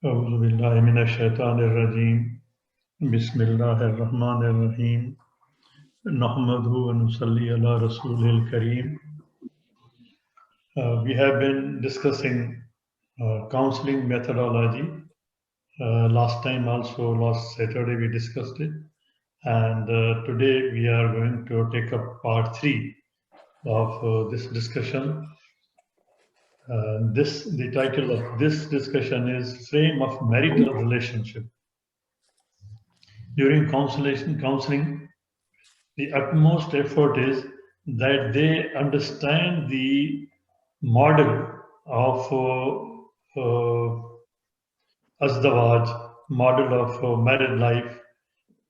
أعوذ بالله من الشيطان الرجيم بسم الله الرحمن الرحيم نحمده ونصلي على رسوله الكريم. We have been discussing counseling methodology. Last time also, last Saturday we discussed it, and today we are going to take up part 3 of this discussion. The title of this discussion is Frame of Marital Relationship. During counseling, the utmost effort is that they understand the model of Azdawaj, model of married life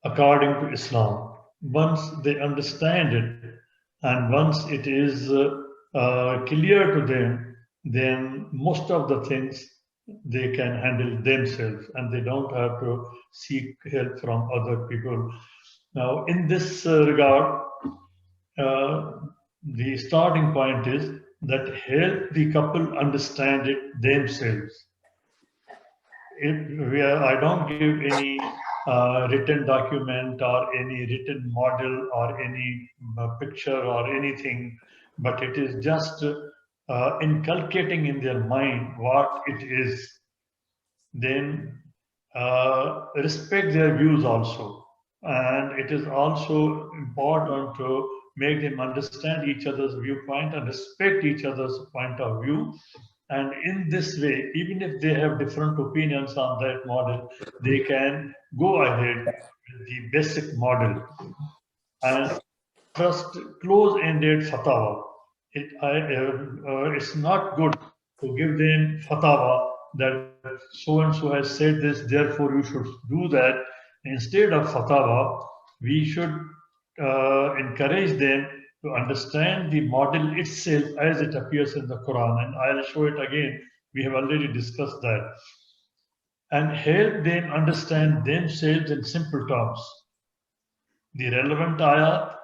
according to Islam. Once they understand it and once it is clear to them, then most of the things they can handle themselves and they don't have to seek help from other people. Now, in this regard, uh, the starting point is that help the couple understand it themselves. I don't give any written document or any written model or any picture or anything, but it is just inculcating in their mind what it is. Then respect their views also. And it is also important to make them understand each other's viewpoint and respect each other's point of view. And in this way, even if they have different opinions on that model, they can go ahead with the basic model and trust close-ended fatwa. It's not good to give them fatwa that so and so has said this, therefore you should do that. Instead of fatwa, we should encourage them to understand the model itself as it appears in the Quran. And I'll show it again. We have already discussed that. And help them understand themselves in simple terms. The relevant ayat,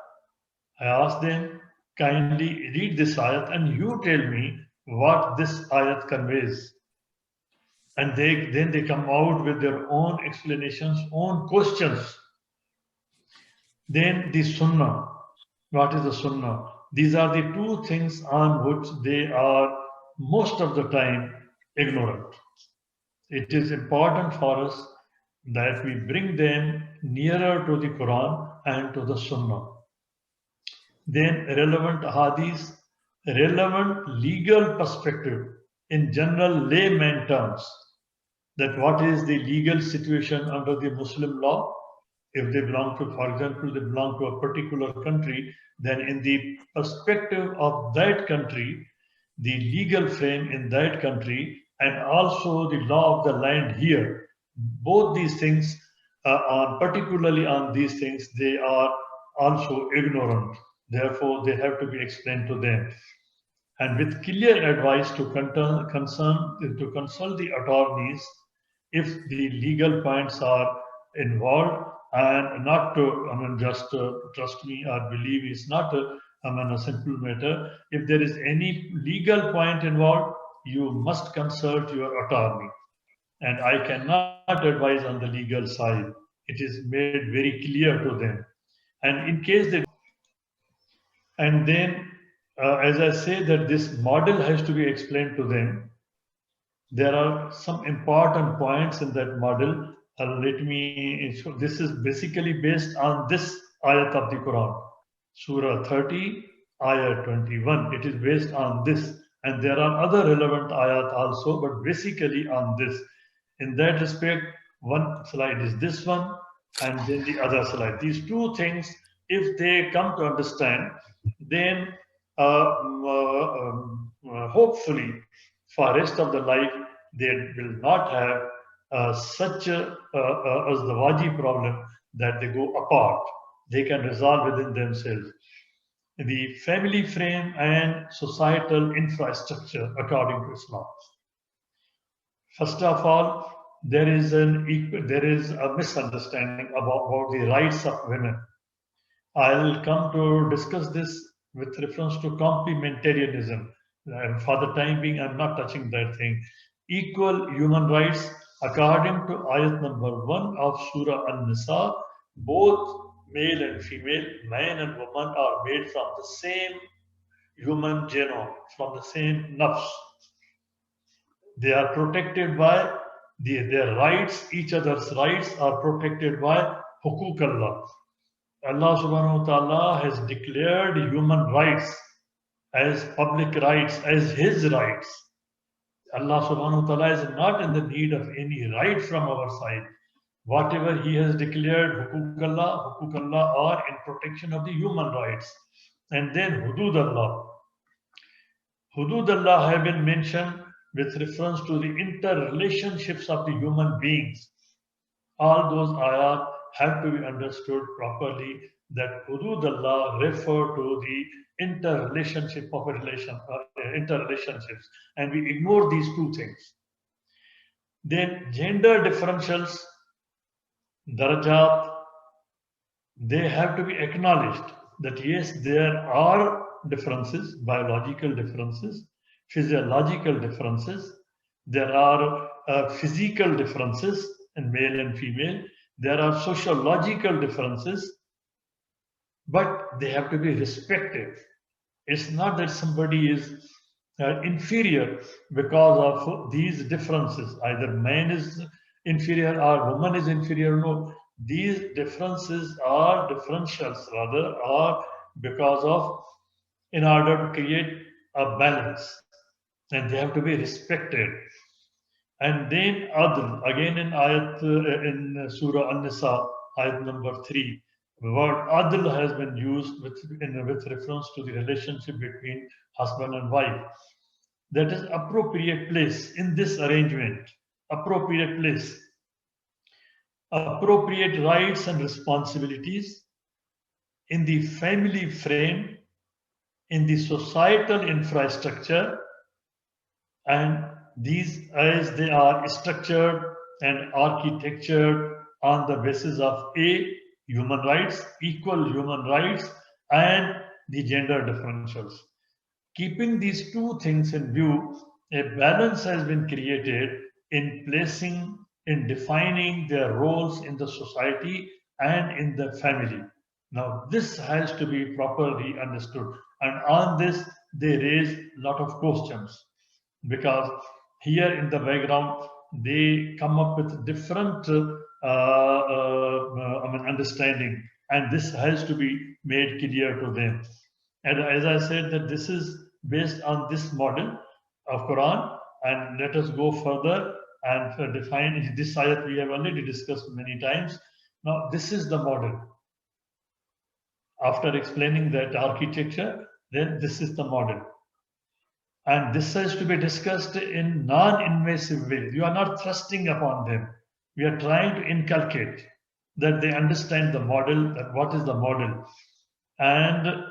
I ask them, kindly read this ayat and you tell me what this ayat conveys. And then they come out with their own explanations, own questions. Then the sunnah. What is the sunnah? These are the two things on which they are most of the time ignorant. It is important for us that we bring them nearer to the Quran and to the sunnah. Then relevant hadith, relevant legal perspective in general layman terms, that what is the legal situation under the Muslim law. If they belong to, for example, they belong to a particular country, then in the perspective of that country, the legal frame in that country, and also the law of the land here, both these things, particularly on these things, they are also ignorant. Therefore, they have to be explained to them. And with clear advice to consult the attorneys if the legal points are involved, and not to, just trust me or believe it's not a simple matter. If there is any legal point involved, you must consult your attorney. And I cannot advise on the legal side. It is made very clear to them. And in case they, and then as I say that this model has to be explained to them, there are some important points in that model. This is basically based on this ayat of the Quran, Surah 30, ayat 21. It is based on this. And there are other relevant ayat also, but basically on this. In that respect, one slide is this one, and then the other slide. These two things, if they come to understand, then hopefully for rest of the life, they will not have such as the Waji problem that they go apart. They can resolve within themselves. The family frame and societal infrastructure according to Islam. First of all, there is a misunderstanding about the rights of women. I'll come to discuss this with reference to complementarianism. And for the time being, I'm not touching that thing. Equal human rights According to ayat number 1 of Surah An-Nisa, both male and female, man and woman are made from the same human genome, from the same nafs. They are protected by their rights, each other's rights are protected by hukuk Allah. Allah subhanahu wa ta'ala has declared human rights as public rights, as his rights. Allah subhanahu wa ta'ala is not in the need of any right from our side. Whatever he has declared, hukuk Allah are in protection of the human rights. And then hudud Allah. Hudud Allah have been mentioned with reference to the interrelationships of the human beings. All those ayat have to be understood properly, that hudud Allah refer to the interrelationship of interrelationships, and we ignore these two things. Then gender differentials, darajat, they have to be acknowledged that yes, there are differences, biological differences, physiological differences, there are physical differences in male and female, there are sociological differences, but they have to be respected. It's not that somebody is inferior because of these differences. Either man is inferior or woman is inferior. No, these differences are differentials, rather, are because of, in order to create a balance, and they have to be respected. And then adl, again in ayat in Surah An-Nisa, ayat number 3, the word adl has been used with reference to the relationship between husband and wife. That is appropriate place in this arrangement, appropriate place, appropriate rights and responsibilities in the family frame, in the societal infrastructure, and these, as they are structured and architectured on the basis of A, human rights, equal human rights, and the gender differentials. Keeping these two things in view, a balance has been created in placing, in defining their roles in the society and in the family. Now, this has to be properly understood, and on this they raise a lot of questions, because here in the background they come up with different understanding, and this has to be made clear to them. And as I said, that this is based on this model of Quran, and let us go further and define this ayat we have already discussed many times. Now, this is the model. After explaining that architecture, then this is the model. And this has to be discussed in non-invasive way. You are not thrusting upon them. We are trying to inculcate that they understand the model, that what is the model. And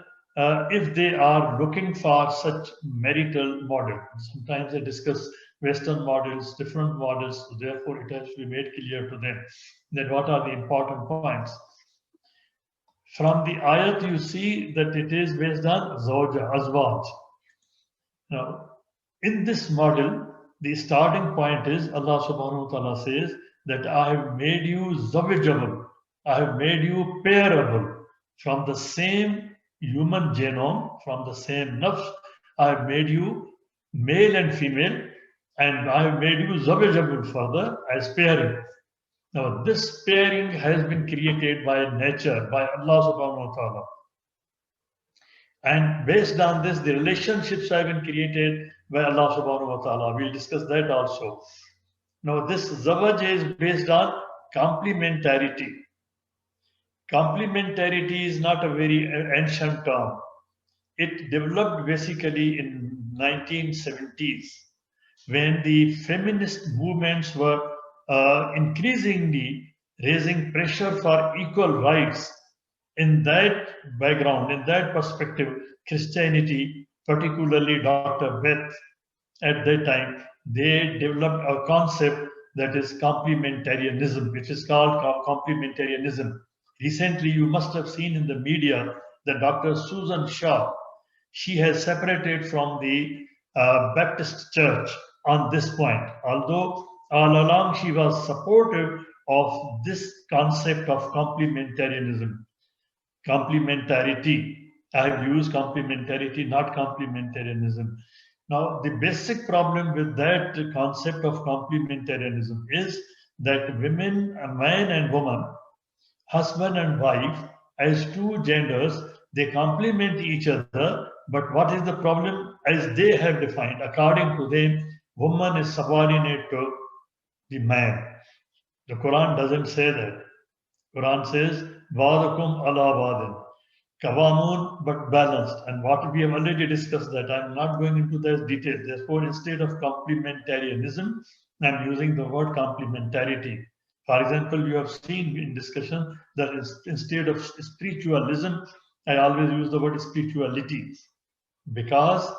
if they are looking for such marital model, sometimes they discuss Western models, different models, so therefore it has to be made clear to them that what are the important points. From the ayat you see that it is based on Zawja, Azwaj. Now, in this model, the starting point is Allah subhanahu wa ta'ala says that I have made you zawjable, I have made you pairable from the same human genome, from the same nafs. I have made you male and female, and I have made you zawjable further as pairing. Now, this pairing has been created by nature, by Allah subhanahu wa ta'ala. And based on this, the relationships have been created by Allah subhanahu wa ta'ala. We'll discuss that also. Now, this zawaj is based on complementarity. Complementarity is not a very ancient term. It developed basically in 1970s when the feminist movements were increasingly raising pressure for equal rights. In that background, in that perspective, Christianity, particularly Dr. Beth, at that time, they developed a concept that is complementarianism, which is called complementarianism. Recently, you must have seen in the media that Dr. Susan Shaw, she has separated from the Baptist Church on this point. Although all along she was supportive of this concept of complementarianism, complementarity. I have used complementarity, not complementarianism. Now, the basic problem with that concept of complementarianism is that women, a man and woman, husband and wife, as two genders, they complement each other. But what is the problem? As they have defined, according to them, woman is subordinate to the man. The Quran doesn't say that. Quran says, Ba'dukum ala ba'din. Kawamun, but balanced. And what we have already discussed that. I'm not going into the details. Therefore, instead of complementarianism, I'm using the word complementarity. For example, you have seen in discussion that instead of spiritualism, I always use the word spirituality, because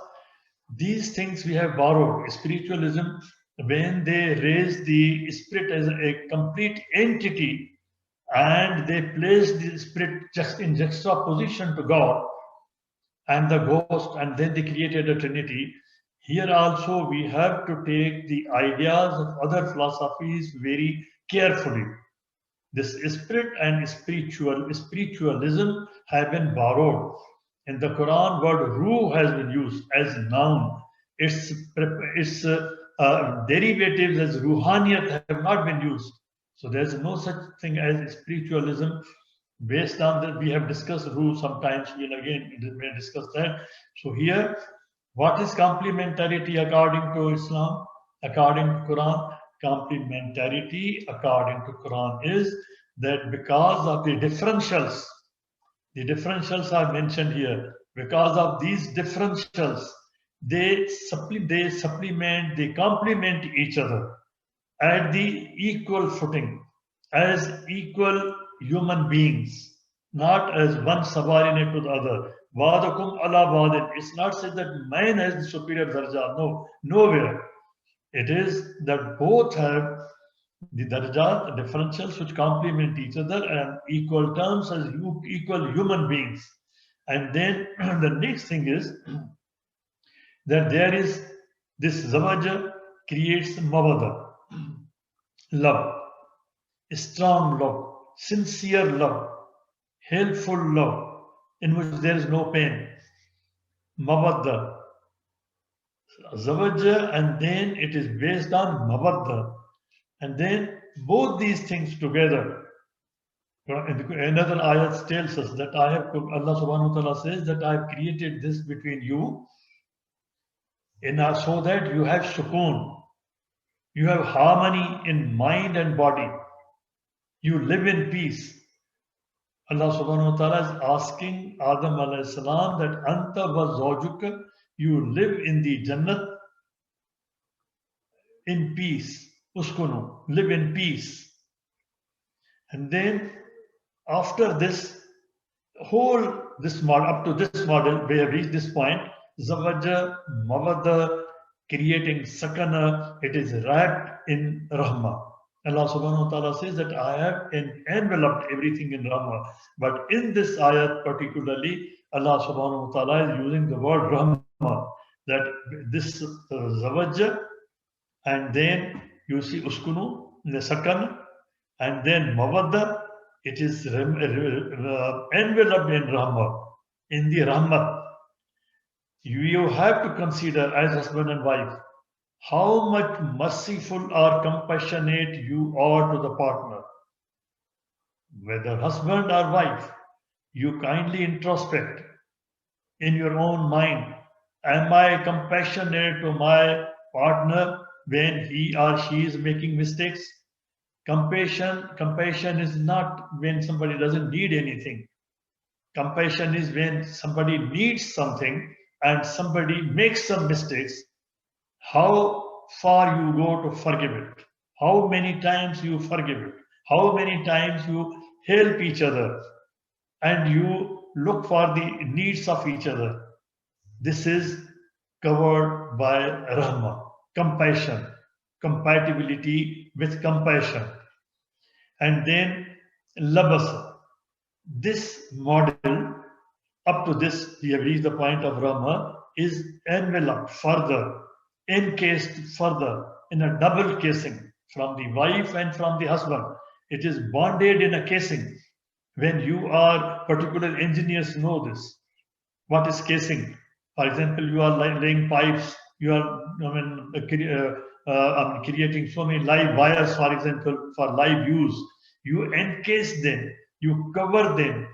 these things we have borrowed. Spiritualism, when they raise the spirit as a complete entity and they place the spirit just in juxtaposition to God and the ghost, and then they created a trinity. Here also we have to take the ideas of other philosophies very carefully. This spirit and spiritualism have been borrowed. In the Quran, word ruh has been used as noun. Its derivatives as ruhaniyat have not been used. So there's no such thing as spiritualism. Based on that, we have discussed ruh sometimes. We'll again may discuss that. So here, what is complementarity according to Islam? According to Quran, complementarity according to Quran is that because of the differentials are mentioned here. Because of these differentials, they supplement, they complement each other at the equal footing as equal human beings, not as one subordinate to the other. Wadakum ala wadin. It's not said that man has the superior darja. No, nowhere. It is that both have the darajat, the differentials which complement each other and equal terms as equal human beings. And then the next thing is that there is this zavaja creates mavada, love, strong love, sincere love, helpful love, in which there is no pain. Mavadda, zavaja, and then it is based on mavadda. And then both these things together. Another ayat tells us that Allah subhanahu wa ta'ala says that I have created this between you so that you have sukoon, you have harmony in mind and body, you live in peace. Allah subhanahu wa ta'ala is asking Adam alayhi salam that anta wa zawjuka, you live in the Jannat in peace. Uskunu, live in peace. And then after this model, up to this model, we have reached this point, zavaja, mavada, creating sakana, it is wrapped in rahma. Allah subhanahu wa ta'ala says that I have enveloped everything in rahma. But in this ayat particularly, Allah subhanahu wa ta'ala is using the word rahma, that this zavaja, and then you see uskunu, the sakana, and then mavada, it is enveloped in rahmah, in the rahmat. You have to consider as husband and wife how much merciful or compassionate you are to the partner. Whether husband or wife, you kindly introspect in your own mind. Am I compassionate to my partner when he or she is making mistakes? Compassion is not when somebody doesn't need anything. Compassion is when somebody needs something and somebody makes some mistakes. How far you go to forgive it? How many times you forgive it? How many times you help each other and you look for the needs of each other? This is covered by rahma, compassion, compatibility with compassion. And then labasa. This model, up to this, we have reached the point of Rama, is enveloped further, encased further in a double casing. from the wife and from the husband. It is bonded in a casing. When you are, particular engineers know this. What is casing? For example, you are laying pipes, you are creating so many live wires, for example, for live use. You encase them, you cover them,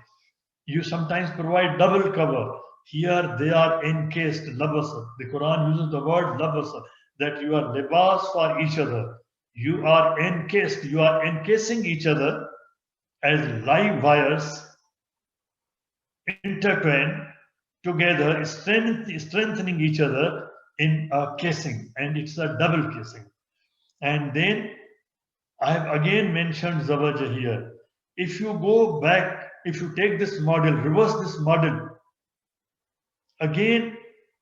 you sometimes provide double cover. Here they are encased, labasa. The Quran uses the word labasa, that you are libas for each other. You are encased, you are encasing each other as live wires, intertwined together, strengthening each other in a casing, and it's a double casing. And then I have again mentioned Zawaja here. If you go back, if you take this model, reverse this model, again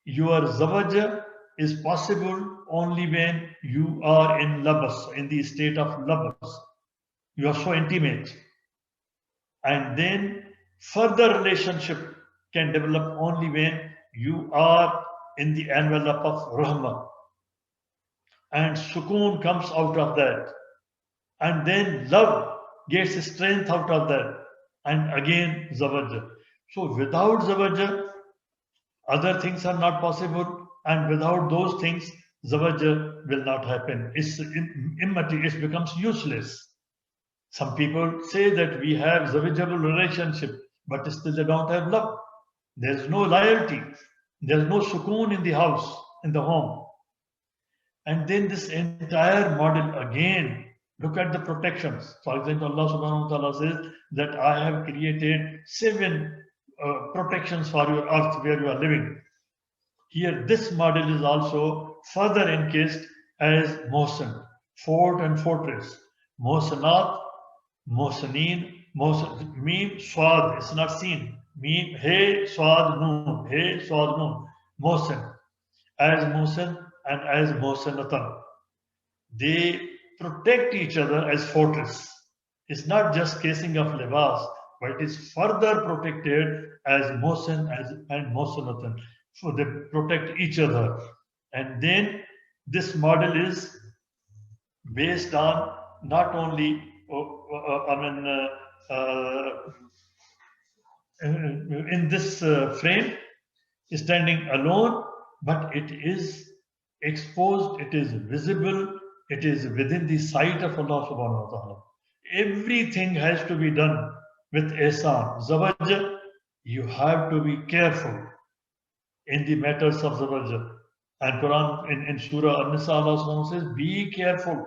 your Zawaja is possible only when you are in labas, in the state of labas. You are so intimate. And then further relationship can develop only when you are in the envelope of rahmah. And sukoon comes out of that. And then love gets strength out of that. And again, zawaja. So without zawaja, other things are not possible. And without those things, zawaja will not happen. It becomes useless. Some people say that we have zawijable relationship, but still they don't have love. There's no loyalty. There's no sukoon in the house, in the home. And then this entire model again, look at the protections. For example, Allah subhanahu wa ta'ala says that I have created 7 protections for your earth where you are living. Here, this model is also further encased as Mohsen, fort and fortress. Mohsenat, Mohsenin, Mim, Swad, it's not seen. Mim, He, Swad, Noon, He, Swad, Noon. Mohsen, as Mohsen and as Mohsenatan. They protect each other as fortress. It's not just casing of libas, but it is further protected as Mohsen and Mohsenatan. So they protect each other. And then this model is based on not only in this frame, standing alone, but it is exposed, it is visible, it is within the sight of Allah subhanahu wa ta'ala. Everything has to be done with ihsan. Zawaj, you have to be careful in the matters of zawaj. And Quran in Surah An-Nisa, Allah subhanahu wa ta'ala says, be careful.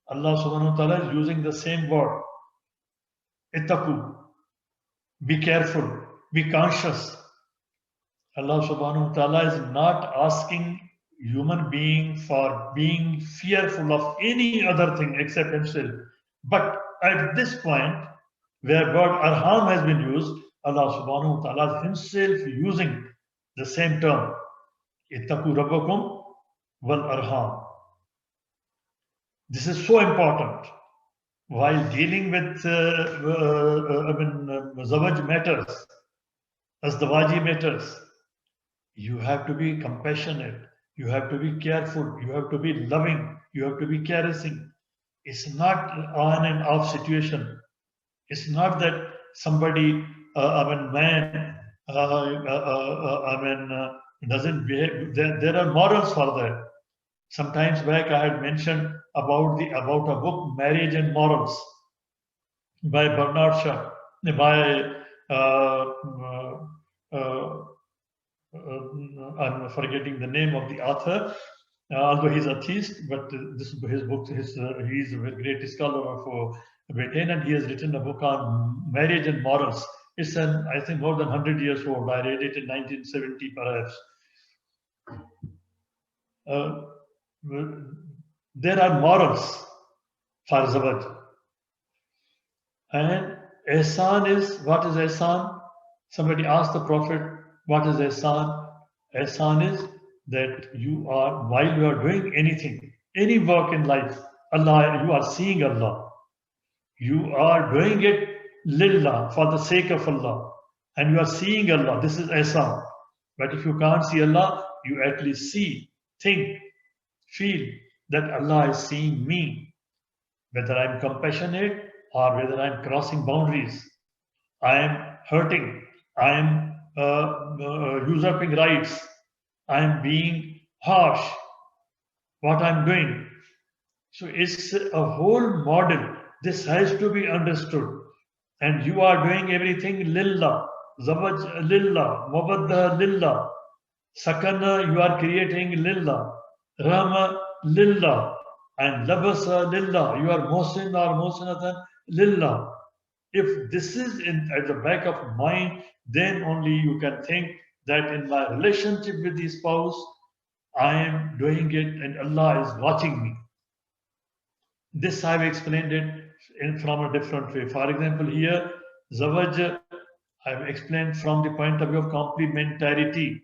Allah subhanahu wa ta'ala is using the same word. Ittaqu. Be careful. Be conscious. Allah subhanahu wa ta'ala is not asking human being for being fearful of any other thing except himself. But at this point, where word arham has been used, Allah subhanahu wa ta'ala is himself using the same term. Ittaqu rabbakum wal arham. This is so important. While dealing with zawaj matters, azdawaji matters, you have to be compassionate, you have to be careful, you have to be loving, you have to be caressing. It's not on and off situation. It's not that somebody, man, doesn't behave. There are morals for that. Sometimes back I had mentioned about a book, Marriage and Morals, by Bernard Shaw, by I'm forgetting the name of the author, although he's atheist, but this his book, he's a very great scholar of Britain, and he has written a book on marriage and morals. It's I think more than 100 years old. I read it in 1970, perhaps. There are morals for zawaj. And ihsan is, what is ihsan? Somebody asked the Prophet, what is ihsan? Ihsan is that you are, while you are doing anything, any work in life, Allah, you are seeing Allah. You are doing it lillah, for the sake of Allah. And you are seeing Allah. This is ihsan. But if you can't see Allah, you at least see, think, feel that Allah is seeing me, whether I'm compassionate or whether I'm crossing boundaries. I am hurting. I am usurping rights. I am being harsh. What I'm doing. So it's a whole model. This has to be understood. And you are doing everything lillah, zawaj lillah, mabadda lillah, sakana you are creating lillah, rama lillah, and labasa lillah. You are mosin or mosinatan lillah. If this is at the back of mind, then only you can think that in my relationship with the spouse, I am doing it and Allah is watching me. This I've explained it from a different way. For example, here, Zawaj, I've explained from the point of view of complementarity.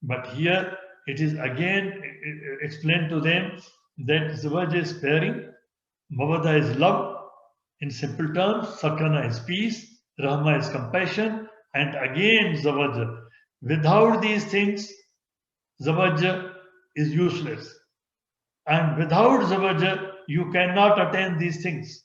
But here, it is again explained to them that Zawaj is pairing, Mawada is love, in simple terms, Sakana is peace, Rahma is compassion, and again Zawaj. Without these things, Zawaj is useless. And without Zawaj, you cannot attain these things.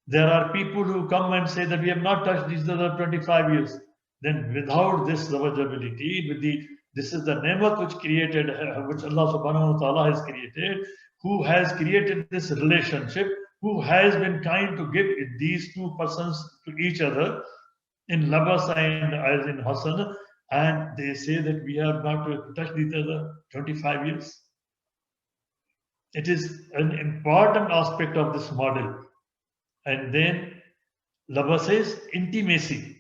There are people who come and say that we have not touched these other 25 years. Then without this Zawaj ability, this is the nemat which created, which Allah subhanahu wa ta'ala has created, who has created this relationship, who has been kind to give these two persons to each other in labas and as in hasan, and they say that we have not touched each other 25 years. It is an important aspect of this model. And then labas is intimacy.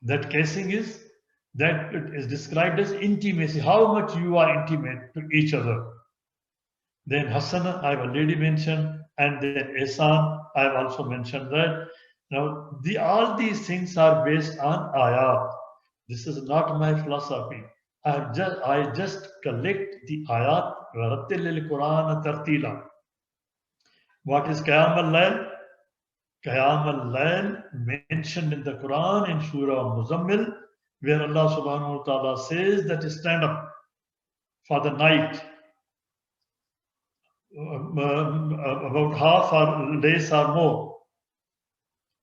That casing is, that it is described as intimacy, how much you are intimate to each other. Then hasana, I've already mentioned, and then ihsan, I've also mentioned that. Now, all these things are based on ayat. This is not my philosophy. I just collect the ayat. وَرَتِّلِ الْقُرْآنَ تَرْتِيلًا. What is Qiyam al-Layl? Qiyam al-Layl mentioned in the Quran in Surah Muzammil, where Allah subhanahu wa ta'ala says that stand up for the night. About half or less or more.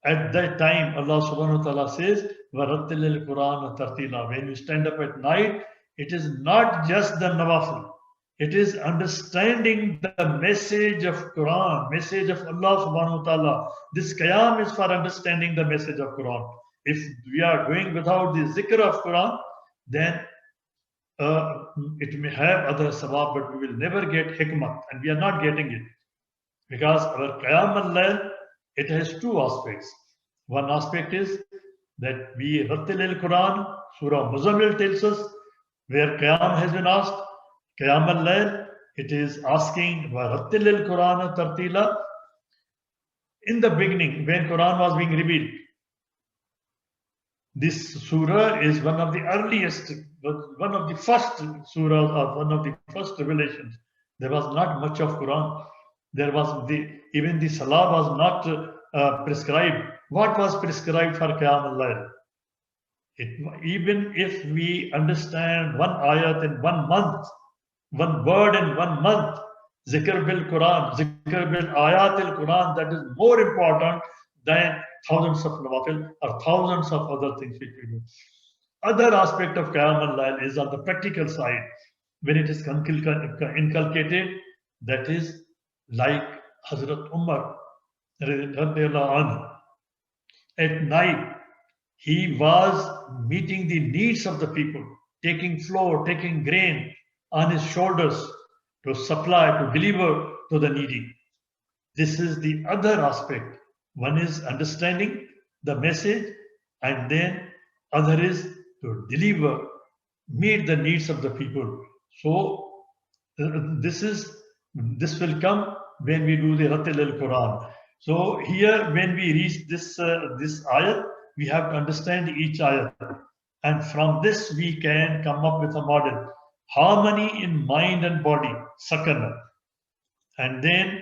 At that time, Allah subhanahu wa ta'ala says, وَرَتِّلِ الْقُرْآنَ تَرْتِيلًا. When you stand up at night, it is not just the nawafil. It is understanding the message of Quran, message of Allah subhanahu wa ta'ala. This qiyam is for understanding the message of Quran. If we are doing without the zikr of Quran, then it may have other sabab, but we will never get hikmah, and we are not getting it. Because our qiyam al-layl, it has two aspects. One aspect is that we rattil al-Quran, Surah Muzammil tells us, where qiyam has been asked, qiyam al-layl, it is asking, وَرَتِّلِ الْقُرْآنَ تَرْتِيلًا. In the beginning, when Quran was being revealed, this surah is one of the earliest, one of the first surahs, or one of the first revelations. There was not much of Quran. There was even the salah was not prescribed. What was prescribed for Qiyam al-Layl? Even if we understand one ayat in 1 month, one word in 1 month, zikr bil Quran, zikr bil ayat al Quran, that is more important than thousands of nawafil or thousands of other things which we do. Other aspect of Qiyam al-Layl is on the practical side, when it is inculcated, that is like Hazrat Umar at night, he was meeting the needs of the people, taking flour, taking grain on his shoulders to supply, to deliver to the needy. This is the other aspect. One is understanding the message, and then other is to deliver, meet the needs of the people. So this will come when we do the Rattil al-Quran. So here, when we reach this ayat, we have to understand each ayat, and from this we can come up with a model: harmony in mind and body, sakana, and then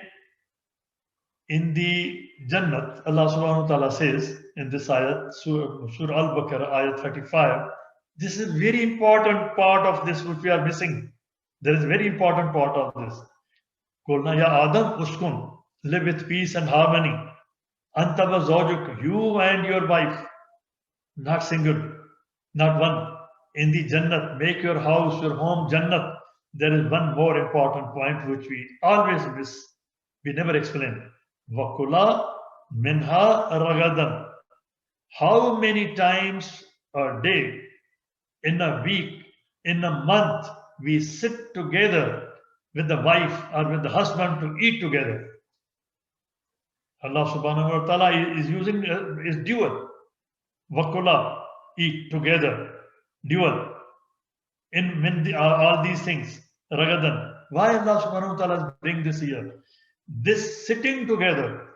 in the Jannat, Allah subhanahu wa ta'ala says in this ayat, Surah Al-Baqarah, ayat 35, this is very important part of this which we are missing. There is a very important part of this. Kulna ya Adam uskun, live with peace and harmony. Anta wa zawjuk, you and your wife, not single, not one. In the Jannat, make your house, your home Jannat. There is one more important point which we always miss. We never explain. Vakula minha ragadan. How many times a day, in a week, in a month, we sit together with the wife or with the husband to eat together? Allah subhanahu wa ta'ala is using is dual. Vakula, eat together, dual. In all these things, ragadan. Why Allah subhanahu wa ta'ala bring this here? This sitting together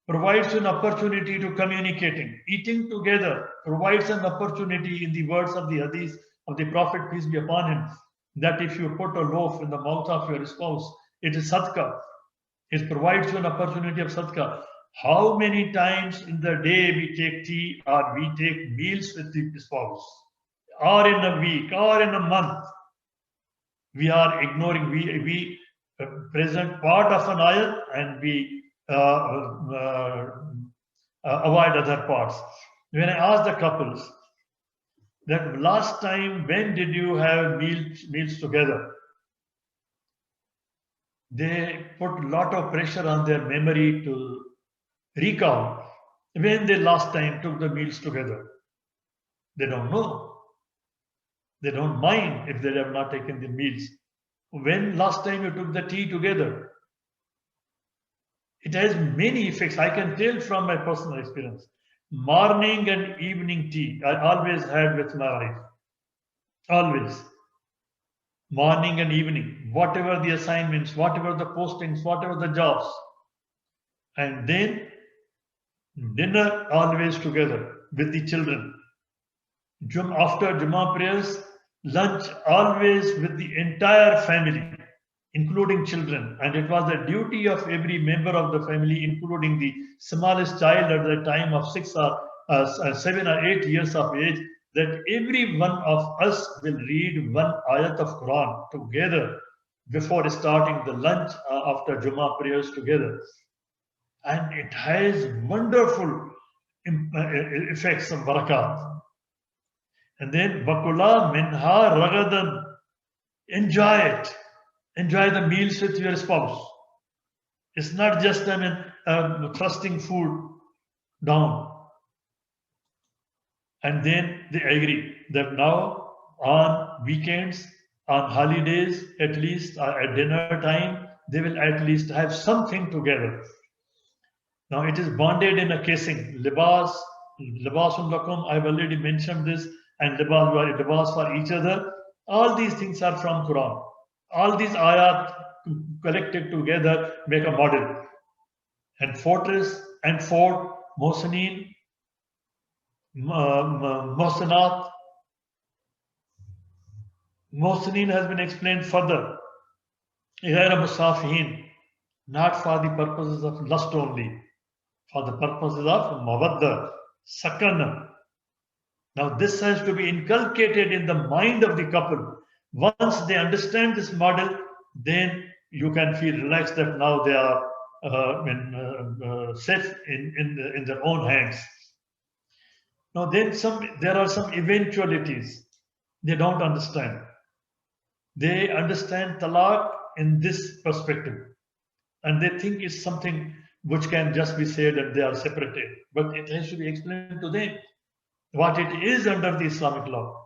provides an opportunity to communicating. Eating together provides an opportunity, in the words of the hadith of the Prophet, peace be upon him, that if you put a loaf in the mouth of your spouse, it is sadaqah. It provides you an opportunity of sadaqah. How many times in the day we take tea or we take meals with the spouse, or in a week or in a month? We are ignoring, we present part of an ayat and we avoid other parts. When I ask the couples that last time when did you have meals together, they put a lot of pressure on their memory to recall when they last time took the meals together. They don't know. They don't mind if they have not taken the meals. When last time you took the tea together? It has many effects. I can tell from my personal experience. Morning and evening tea, I always had with my wife. Always. Morning and evening, whatever the assignments, whatever the postings, whatever the jobs. And then dinner always together with the children. After Jummah prayers, lunch always with the entire family, including children. And it was the duty of every member of the family, including the smallest child at the time of 7 or 8 years of age, that every one of us will read one ayat of Quran together before starting the lunch after Jummah prayers together. And it has wonderful effects of barakat. And then Bakula minha ragadan. Enjoy it. Enjoy the meals with your spouse. It's not just thrusting food down. And then they agree that now on weekends, on holidays, at least at dinner time, they will at least have something together. Now it is bonded in a casing. Libasun lakum, I've already mentioned this, and libas for each other. All these things are from Quran. All these ayat collected together make a model. And fortress and fort, Mohsinin, Mohsanat. Mohsinin has been explained further. Not for the purposes of lust only, for the purposes of mawadda, sakana. Now this has to be inculcated in the mind of the couple. Once they understand this model, then you can feel relaxed that now they are safe in their own hands. Now then there are some eventualities they don't understand. They understand talaq in this perspective, and they think it's something which can just be said and they are separated. But it has to be explained to them what it is under the Islamic law.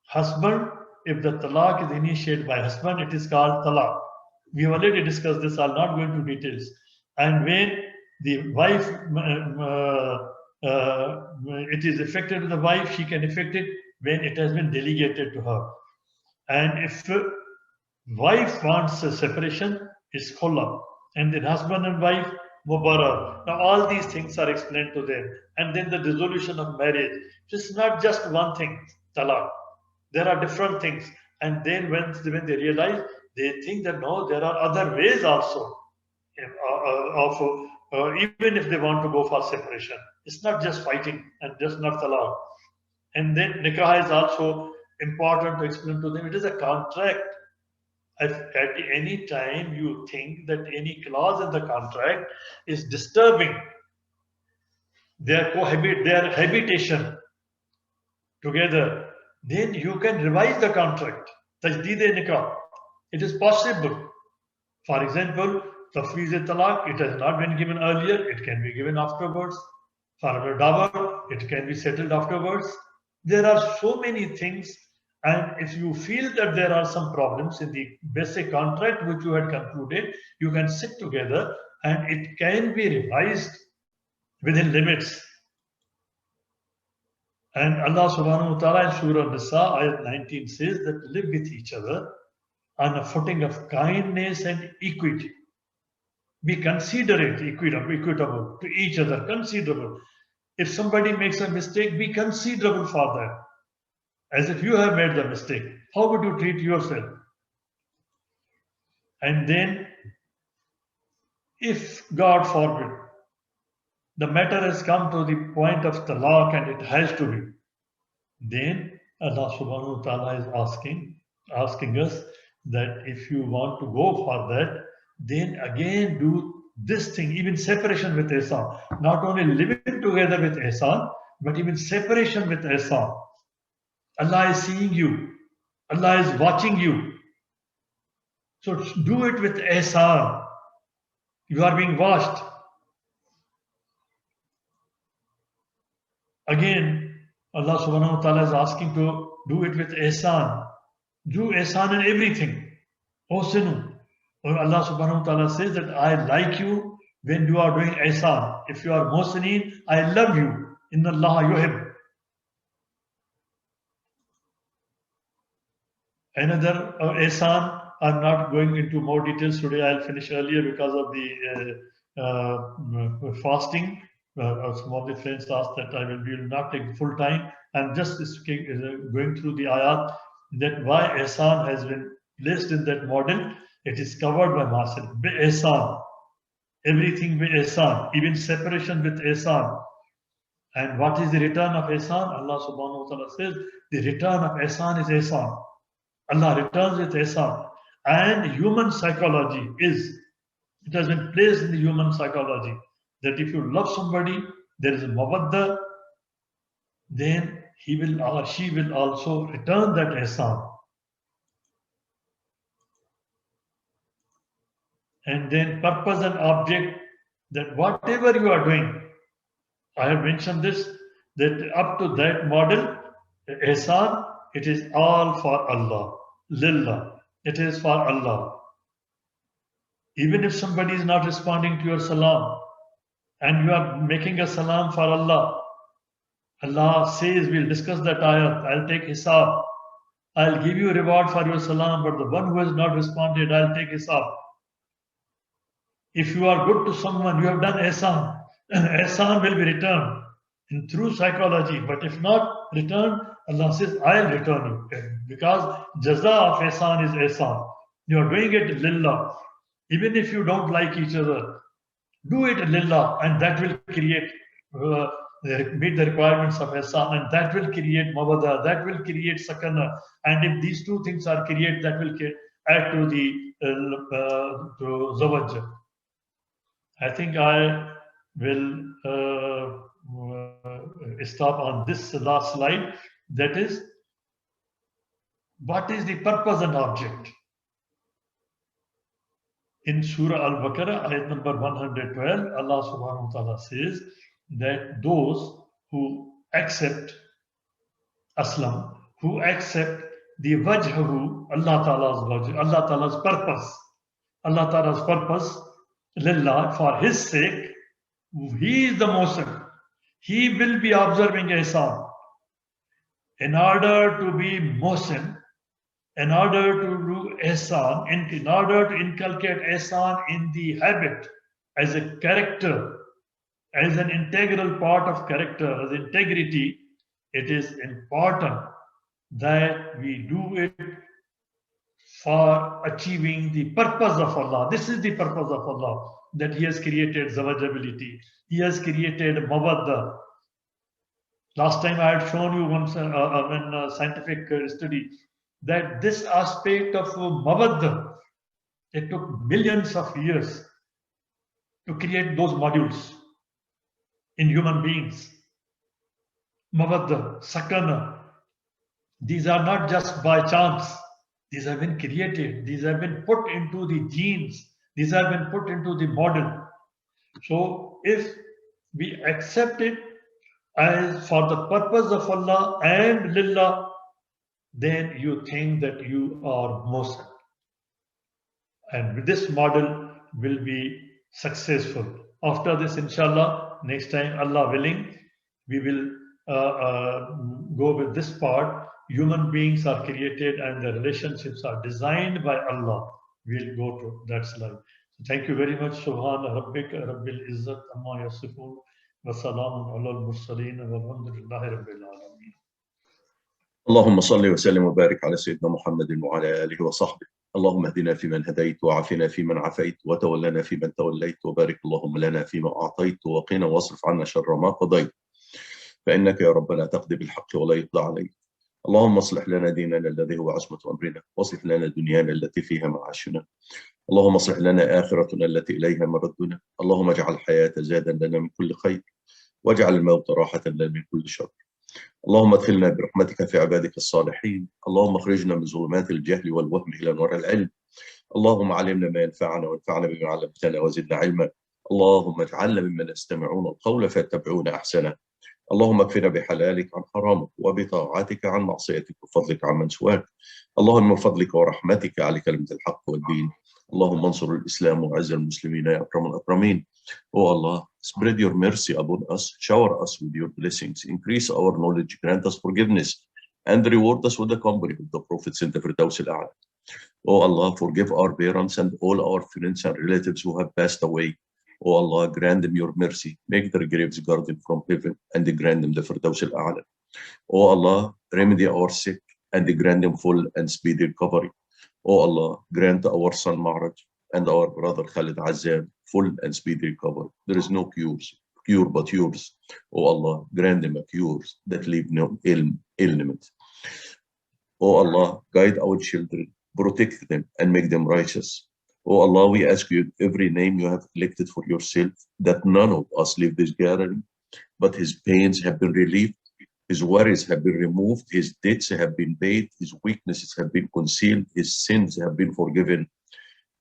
Husband, if the talaq is initiated by husband, it is called talaq. We have already discussed this, I'll not go into details. And when the wife, it is effected to the wife, she can effect it when it has been delegated to her. And if wife wants a separation, it's khulla. And then husband and wife, mubarak. Now all these things are explained to them. And then the dissolution of marriage. It's not just one thing, talaq. There are different things. And then when they realize, they think that no, there are other ways also even if they want to go for separation. It's not just fighting and just not talaq. And then nikah is also important to explain to them. It is a contract. if at any time you think that any clause in the contract is disturbing their habitation together, then you can revise the contract. Tajdeed-e-nikah. It is possible. For example, tafweez-e-talaq, it has not been given earlier, it can be given afterwards. For a dawah, it can be settled afterwards. There are so many things, and if you feel that there are some problems in the basic contract which you had concluded, you can sit together and it can be revised within limits. And Allah subhanahu wa ta'ala in Surah Nisa, ayat 19 says that live with each other on a footing of kindness and equity. Be considerate, equitable to each other, considerable. If somebody makes a mistake, be considerable for that. As if you have made the mistake. How would you treat yourself? And then, if God forbid, the matter has come to the point of talaq and it has to be, then Allah subhanahu wa ta'ala is asking us that if you want to go for that, then again do this thing, even separation with ihsan. Not only living together with ihsan, but even separation with ihsan. Allah is seeing you. Allah is watching you. So do it with ihsan. You are being watched. Again, Allah subhanahu wa ta'ala is asking to do it with ihsan. Do ihsan in everything. Ohsinu. Or Allah subhanahu wa ta'ala says that I like you when you are doing ihsan. If you are muhsinin, I love you. Inna Allah yuhib. Another ihsan, I'm not going into more details today. I'll finish earlier because of the fasting. Some of the friends asked that I will not take full time. I'm just going through the ayat that why ihsan has been placed in that model. It is covered by Masal. Bi ihsan. Everything bi ihsan. Even separation with ihsan. And what is the return of ihsan? Allah subhanahu wa ta'ala says the return of ihsan is ihsan. Allah returns with ihsan. And human psychology it has been placed in the human psychology that if you love somebody, there is a mawadda, then he will or she will also return that ihsan. And then purpose and object, that whatever you are doing, I have mentioned this, that up to that model, ihsan, it is all for Allah, lillah, it is for Allah. Even if somebody is not responding to your salam, and you are making a salam for Allah, Allah says, we'll discuss that ayat, I'll take hisab, I'll give you reward for your salam, but the one who has not responded, I'll take hisab. If you are good to someone, you have done ihsan, ihsan will be returned in through psychology, but if not returned, Allah says, I'll return you. Because jaza of ihsan is ihsan. You are doing it lillah. Even if you don't like each other, do it lillah, and that will create, meet the requirements of ihsan, and that will create mawadda, that will create sakana. And if these two things are created, that will add to the to zawaj. I think I will stop on this last slide. That is, what is the purpose and object? In Surah Al-Baqarah, ayat number 112, Allah subhanahu wa ta'ala says that those who accept Aslam, who accept the wajhahu, Allah Ta'ala's wajh, Allah Ta'ala's purpose, lillah, for His sake, He is the Muhsin. He will be observing ihsan. In order to be Muhsin, in order to do ihsan, in order to inculcate ihsan in the habit, as a character, as an integral part of character, as integrity, it is important that we do it for achieving the purpose of Allah. This is the purpose of Allah, that He has created zawajability. He has created mawadda. Last time I had shown you once in a scientific study that this aspect of mawadda, It took millions of years to create those modules in human beings. Mawadda, sakana, these are not just by chance. These have been created. These have been put into the genes. These have been put into the model. So if we accept it as for the purpose of Allah and Lillah, then you think that you are Muslim. And with this model will be successful. After this, inshallah, next time, Allah willing, we will go with this part. Human beings are created and the relationships are designed by Allah. We'll go to that slide. Thank you very much. Subhana rabbika rabbil izzat amma yasifun wa salamun ala al-mursaleen walhamdulillahi rabbil alameen. اللهم صل وسلم وبارك على سيدنا محمد وعلى آله وصحبه. اللهم اهدنا فيمن هديت وعافنا فيمن عافيت وتولنا فيمن توليت وبارك اللهم لنا فيما أعطيت وقنا واصرف عنا شر ما قضيت فإنك يا ربنا تقضي بالحق ولا يقضى عليك. اللهم اصلح لنا ديننا الذي هو عصمة أمرنا واصلح لنا دنيانا التي فيها معاشنا. اللهم اصلح لنا آخرتنا التي إليها مردنا. اللهم اجعل الحياة زادا لنا من كل خير واجعل الموت راحة لنا من كل شر. اللهم ادخلنا برحمتك في عبادك الصالحين. اللهم اخرجنا من ظلمات الجهل والوهم إلى نور العلم. اللهم علمنا ما ينفعنا وانفعنا بما علمتنا وزدنا علما. اللهم اجعلنا ممن يستمعون القول فيتبعون أحسنه. اللهم اكفنا بحلالك عن حرامك وبطاعتك عن معصيتك وفضلك عن من سواك. اللهم من فضلك ورحمتك على كلمة الحق والدين. اللهم انصر الإسلام وعز المسلمين يا أكرم الأكرمين. Oh Allah, spread your mercy upon us, shower us with your blessings, increase our knowledge, grant us forgiveness, and reward us with the company of the prophets in the Firdaus al-A'la. Oh Allah, forgive our parents and all our friends and relatives who have passed away. Oh Allah, grant them your mercy, make their graves guarded from heaven, and grant them the Firdaus al-A'la. Oh Allah, remedy our sick and grant them full and speedy recovery. Oh Allah, grant our son Ma'raj and our brother Khalid Azzam full and speedy recovery. There is no cure but yours. Oh Allah, grant them a cure that leave no ailment. Oh Allah, guide our children, protect them and make them righteous. Oh Allah, we ask you every name you have elected for yourself, that none of us leave this gathering, but his pains have been relieved, his worries have been removed, his debts have been paid, his weaknesses have been concealed, his sins have been forgiven,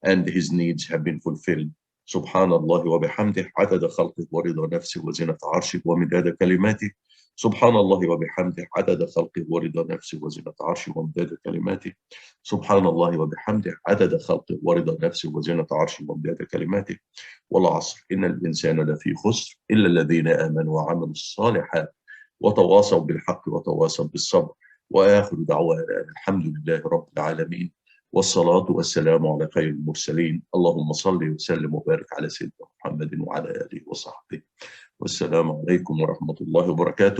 and his needs have been fulfilled. Subhanallah wa bihamdih, adada khalqih wa rida nafsih wa zinata arshih wa midada kalimatih. Subhanallah wa bihamdih, adada khalqih wa rida nafsih wa zinata arshih wa midada kalimatih. Subhanallah wa bihamdih, adada khalqih wa rida nafsih wa zinata arshih wa midada kalimatih. Wal asr, innal insana lafi khusr, illa alladhina amanu wa amilu s-salihat وتواصوا بالحق وتواصوا بالصبر وآخر دعوانا الحمد لله رب العالمين والصلاة والسلام على خير المرسلين. اللهم صل وسلم وبارك على سيدنا محمد وعلى آله وصحبه والسلام عليكم ورحمة الله وبركاته.